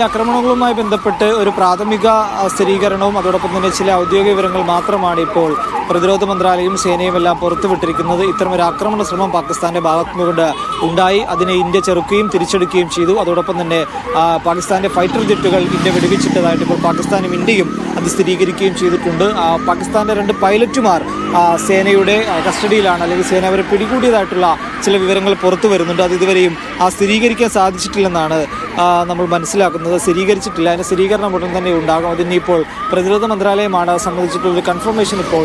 ആക്രമണങ്ങളുമായി ബന്ധപ്പെട്ട് ഒരു പ്രാഥമിക സ്ഥിരീകരണവും അതോടൊപ്പം തന്നെ ചില ഔദ്യോഗിക വിവരങ്ങൾ മാത്രമാണ് ഇപ്പോൾ പ്രതിരോധ മന്ത്രാലയവും സേനയും എല്ലാം പുറത്തുവിട്ടിരിക്കുന്നത്. ഇത്തരമൊരു ആക്രമണ ശ്രമം പാകിസ്ഥാന്റെ ഭാഗത്തുനിന്നുകൊണ്ട് ഉണ്ടായി. അതിനെ ഇന്ത്യ ചെറുക്കുകയും തിരിച്ചെടുക്കുകയും ചെയ്തു. അതോടൊപ്പം തന്നെ പാകിസ്ഥാന്റെ ഫൈറ്റർ ജെറ്റുകൾ ഇന്ത്യ വെടിവെച്ചിട്ടതായിട്ട് ഇപ്പോൾ പാകിസ്ഥാനും ഇന്ത്യയും അത് സ്ഥിരീകരിക്കുകയും ചെയ്തിട്ടുണ്ട്. പാകിസ്ഥാന്റെ 2 പൈലറ്റുമാർ സേനയുടെ കസ്റ്റഡിയിലാണ്, അല്ലെങ്കിൽ സേന അവരെ പിടികൂടിയതായിട്ടുള്ള ചില വിവരങ്ങൾ പുറത്തു വരുന്നുണ്ട്. അത് ഇതുവരെയും സ്ഥിരീകരിക്കാൻ സാധിച്ചിട്ടില്ലെന്നാണ് നമ്മൾ മനസ്സിലാക്കുന്നത്. സ്ഥിരീകരിച്ചിട്ടില്ല. അതിൻ്റെ സ്ഥിരീകരണം ഉടൻ തന്നെ ഉണ്ടാകും. അതിനിപ്പോൾ പ്രതിരോധ മന്ത്രാലയമാണ് സംബന്ധിച്ചിട്ടുള്ളൊരു കൺഫർമേഷൻ ഇപ്പോൾ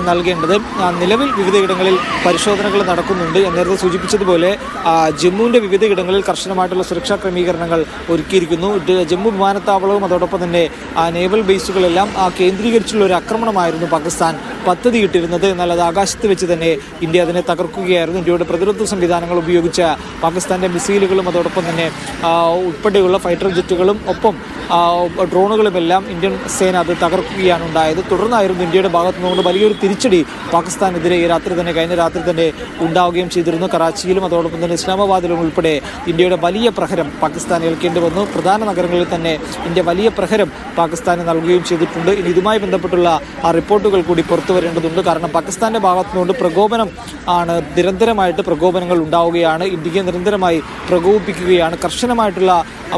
നൽകേണ്ടത്. നിലവിൽ വിവിധയിടങ്ങളിൽ പരിശോധനകൾ നടക്കുന്നുണ്ട്. നേരത്തെ സൂചിപ്പിച്ചതുപോലെ ജമ്മുവിൻ്റെ വിവിധയിടങ്ങളിൽ കർശനമായിട്ടുള്ള സുരക്ഷാ ക്രമീകരണങ്ങൾ ഒരുക്കിയിരിക്കുന്നു. ജമ്മു വിമാനത്താവളവും അതോടൊപ്പം തന്നെ നേവൽ ബേസുകളെല്ലാം കേന്ദ്രീകരിച്ചുള്ള ഒരു ആക്രമണമായിരുന്നു പാകിസ്ഥാൻ പദ്ധതിയിട്ടിരുന്നത്. എന്നാൽ അത് ആകാശത്ത് വെച്ച് തന്നെ ഇന്ത്യ അതിനെ തകർക്കുകയായിരുന്നു. ഇന്ത്യയുടെ പ്രതിരോധ സംവിധാനങ്ങൾ ഉപയോഗിച്ച് പാകിസ്ഥാന്റെ മിസൈലുകളും അതോടൊപ്പം തന്നെ ഉൾപ്പെടെയുള്ള ഫൈറ്റർ ജെറ്റുകളും ഒപ്പം ഡ്രോണുകളുമെല്ലാം ഇന്ത്യൻ സേന അത് തകർക്കുകയാണ് ഉണ്ടായത്. തുടർന്നായിരുന്നു ഇന്ത്യയുടെ ഭാഗത്തു നിന്നുകൊണ്ട് വലിയൊരു തിരിച്ചടി പാകിസ്ഥാനെതിരെ കഴിഞ്ഞ രാത്രി തന്നെ ഉണ്ടാവുകയും ചെയ്തിരുന്നു. കറാച്ചിയിലും അതോടൊപ്പം തന്നെ ഇസ്ലാമാബാദിലും ഉൾപ്പെടെ ഇന്ത്യയുടെ വലിയ പ്രഹരം പാകിസ്ഥാൻ ഏൽക്കേണ്ടി വന്നു. പ്രധാന നഗരങ്ങളിൽ തന്നെ ഇന്ത്യ വലിയ പ്രഹരം പാകിസ്ഥാന് നൽകുകയും ചെയ്തിട്ടുണ്ട്. ഇനി ഇതുമായി ബന്ധപ്പെട്ടുള്ള റിപ്പോർട്ടുകൾ കൂടി പുറത്തു വരേണ്ടതുണ്ട്. കാരണം പാകിസ്ഥാന്റെ ഭാഗത്തു നിന്നുകൊണ്ട് നിരന്തരമായിട്ട് പ്രകോപനങ്ങൾ ഉണ്ടാവുകയാണ്. ഇന്ത്യയെ നിരന്തരമായി പ്രകോപിപ്പിക്കുകയാണ്. കർശനമായിട്ടുള്ള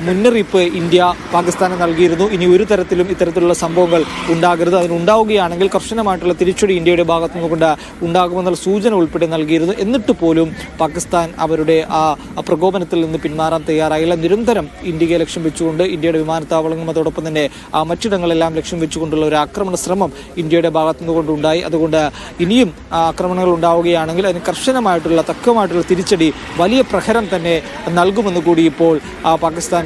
മുന്നറിയിപ്പ് ഇന്ത്യ പാകിസ്ഥാന് നൽകിയിരുന്നു. ഇനി ഒരു തരത്തിലും ഇത്തരത്തിലുള്ള സംഭവങ്ങൾ ഉണ്ടാകരുത്. അതിനുണ്ടാവുകയാണെങ്കിൽ കർശനമായിട്ടുള്ള തിരിച്ചടി ഇന്ത്യയുടെ ഭാഗത്തു നിന്നുകൊണ്ട് ഉണ്ടാകുമെന്നുള്ള സൂചന ഉൾപ്പെടെ നൽകിയിരുന്നു. എന്നിട്ട് പോലും പാകിസ്ഥാൻ അവരുടെ പ്രകോപനത്തിൽ നിന്ന് പിന്മാറാൻ തയ്യാറായില്ല. നിരന്തരം ഇന്ത്യയെ ലക്ഷ്യം വെച്ചുകൊണ്ട് ഇന്ത്യയുടെ വിമാനത്താവളങ്ങളും അതോടൊപ്പം തന്നെ മറ്റിടങ്ങളെല്ലാം ലക്ഷ്യം വെച്ചുകൊണ്ടുള്ള ഒരു ആക്രമണ ശ്രമം ഇന്ത്യയുടെ ഭാഗത്തു നിന്നുകൊണ്ടുണ്ടായി. അതുകൊണ്ട് ഇനിയും ആക്രമണങ്ങൾ ഉണ്ടാവുകയാണെങ്കിൽ അതിന് കർശനമായിട്ടുള്ള തക്കമായിട്ടുള്ള തിരിച്ചടി, വലിയ പ്രഹരം തന്നെ നൽകുമെന്ന് കൂടി ഇപ്പോൾ പാകിസ്ഥാന്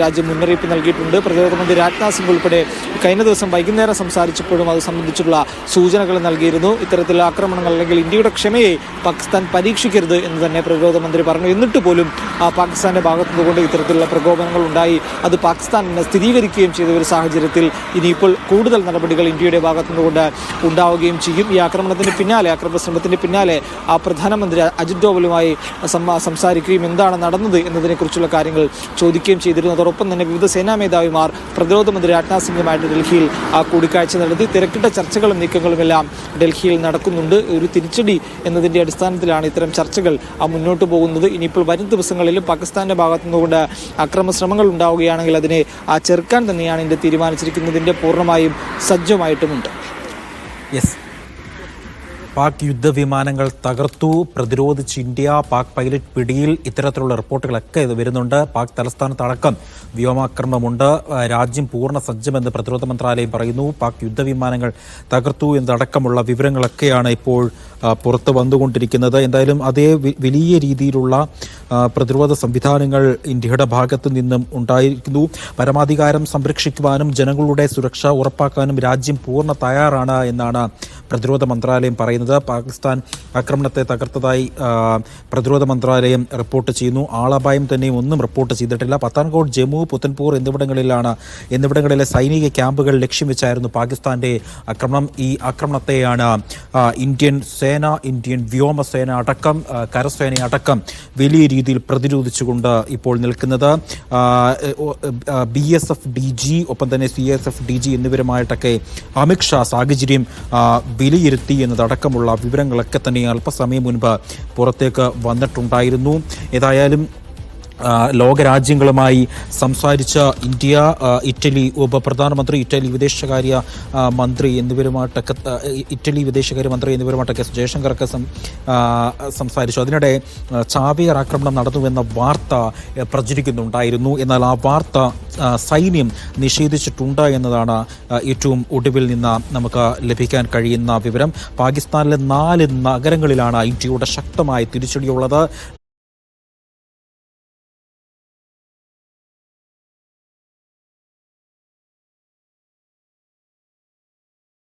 രാജ്യം മുന്നറിയിപ്പ് നൽകിയിട്ടുണ്ട്. പ്രതിരോധ മന്ത്രി രാജ്നാഥ് സിംഗ് ഉൾപ്പെടെ കഴിഞ്ഞ ദിവസം വൈകുന്നേരം സംസാരിച്ചപ്പോഴും അത് സംബന്ധിച്ചുള്ള സൂചനകൾ നൽകിയിരുന്നു. ഇത്തരത്തിലുള്ള ആക്രമണങ്ങൾ അല്ലെങ്കിൽ ഇന്ത്യയുടെ ക്ഷമയെ പാകിസ്ഥാൻ പരീക്ഷിക്കരുത് എന്ന് തന്നെ പ്രതിരോധ മന്ത്രി പറഞ്ഞു. എന്നിട്ട് പോലും പാകിസ്ഥാന്റെ ഭാഗത്തു നിന്നുകൊണ്ട് ഇത്തരത്തിലുള്ള പ്രകോപനങ്ങൾ ഉണ്ടായി. അത് പാകിസ്ഥാൻ സ്ഥിരീകരിക്കുകയും ചെയ്ത ഒരു സാഹചര്യത്തിൽ ഇനിയിപ്പോൾ കൂടുതൽ നടപടികൾ ഇന്ത്യയുടെ ഭാഗത്തു നിന്നുകൊണ്ട് ഉണ്ടാവുകയും ചെയ്യും. ഈ ആക്രമണ ശ്രമത്തിന് പിന്നാലെ പ്രധാനമന്ത്രി അജിത് ഡോവലുമായി സംസാരിക്കുകയും എന്താണ് നടന്നത് എന്നതിനെക്കുറിച്ചുള്ള കാര്യങ്ങൾ ചോദിക്കുകയും ചെയ്തിരുന്നു. അതോടൊപ്പം തന്നെ വിവിധ സേനാ മേധാവിമാർ പ്രതിരോധ മന്ത്രി രാജ്നാഥ് സിംഗുമായിട്ട് ഡൽഹിയിൽ കൂടിക്കാഴ്ച നടത്തി. തിരക്കിട്ട ചർച്ചകളും നീക്കങ്ങളുമെല്ലാം ഡൽഹിയിൽ നടക്കുന്നുണ്ട്. ഒരു തിരിച്ചടി എന്നതിൻ്റെ അടിസ്ഥാനത്തിലാണ് ഇത്തരം ചർച്ചകൾ മുന്നോട്ട് പോകുന്നത്. ഇനിയിപ്പോൾ വരും ദിവസങ്ങളിലും പാകിസ്ഥാന്റെ ഭാഗത്തു നിന്നുകൊണ്ട് അക്രമ ശ്രമങ്ങൾ ഉണ്ടാവുകയാണെങ്കിൽ അതിനെ ചെറുക്കാൻ തന്നെയാണ് ഇന്ത്യ തീരുമാനിച്ചിരിക്കുന്നതിൻ്റെ പൂർണ്ണമായും സജ്ജമായിട്ടുമുണ്ട്. പാക് യുദ്ധവിമാനങ്ങൾ തകർത്തു, പ്രതിരോധിച്ച് ഇന്ത്യ, പാക് പൈലറ്റ് പിടിയിൽ, ഇത്തരത്തിലുള്ള റിപ്പോർട്ടുകളൊക്കെ ഇത് വരുന്നുണ്ട്. പാക് തലസ്ഥാനത്തടക്കം വ്യോമാക്രമണമുണ്ട്. രാജ്യം പൂർണ്ണ സജ്ജമെന്ന് പ്രതിരോധ മന്ത്രാലയം പറയുന്നു. പാക് യുദ്ധവിമാനങ്ങൾ തകർത്തു എന്നതടക്കമുള്ള വിവരങ്ങളൊക്കെയാണ് ഇപ്പോൾ പുറത്ത് വന്നുകൊണ്ടിരിക്കുന്നത്. എന്തായാലും അതേ വലിയ രീതിയിലുള്ള പ്രതിരോധ സംവിധാനങ്ങൾ ഇന്ത്യയുടെ ഭാഗത്തു നിന്നും ഉണ്ടായിരിക്കുന്നു. പരമാധികാരം സംരക്ഷിക്കുവാനും ജനങ്ങളുടെ സുരക്ഷ ഉറപ്പാക്കാനും രാജ്യം പൂർണ്ണ തയ്യാറാണ് എന്നാണ് പ്രതിരോധ മന്ത്രാലയം പറയുന്നത്. പാകിസ്ഥാൻ ആക്രമണത്തെ തകർത്തതായി പ്രതിരോധ മന്ത്രാലയം റിപ്പോർട്ട് ചെയ്യുന്നു. ആളപായം തന്നെയും ഒന്നും റിപ്പോർട്ട് ചെയ്തിട്ടില്ല. പത്താൻകോട്ട്, ജമ്മു, പുത്തൻപൂർ എന്നിവിടങ്ങളിലെ സൈനിക ക്യാമ്പുകൾ ലക്ഷ്യം വെച്ചായിരുന്നു പാകിസ്ഥാന്റെ ആക്രമണം. ഈ ആക്രമണത്തെയാണ് ഇന്ത്യൻ സേന, ഇന്ത്യൻ വ്യോമസേന അടക്കം, കരസേന അടക്കം വലിയ രീതിയിൽ പ്രതിരോധിച്ചുകൊണ്ട് ഇപ്പോൾ നിൽക്കുന്നത്. BSF DG ഒപ്പം തന്നെ CSF DG എന്നിവരുമായിട്ടൊക്കെ അമിത്ഷാ സാഹചര്യം വിലയിരുത്തി എന്നതടക്കമുള്ള വിവരങ്ങളൊക്കെ തന്നെ അല്പസമയം മുൻപ് പുറത്തേക്ക് വന്നിട്ടുണ്ടായിരുന്നു. ഏതായാലും ലോകരാജ്യങ്ങളുമായി സംസാരിച്ച ഇന്ത്യ, ഇറ്റലി ഉപപ്രധാനമന്ത്രി, ഇറ്റലി വിദേശകാര്യ മന്ത്രി എന്നിവരുമായിട്ടൊക്കെ ജയശങ്കറൊക്കെ സംസാരിച്ചു. അതിനിടെ ചാവേർ ആക്രമണം നടന്നുവെന്ന വാർത്ത പ്രചരിക്കുന്നുണ്ടായിരുന്നു. എന്നാൽ ആ വാർത്ത സൈന്യം നിഷേധിച്ചിട്ടുണ്ട് എന്നതാണ് ഏറ്റവും ഒടുവിൽ നിന്ന് നമുക്ക് ലഭിക്കാൻ കഴിയുന്ന വിവരം. പാകിസ്ഥാനിലെ 4 നഗരങ്ങളിലാണ് ഇന്ത്യയുടെ ശക്തമായ തിരിച്ചടിയുള്ളത്.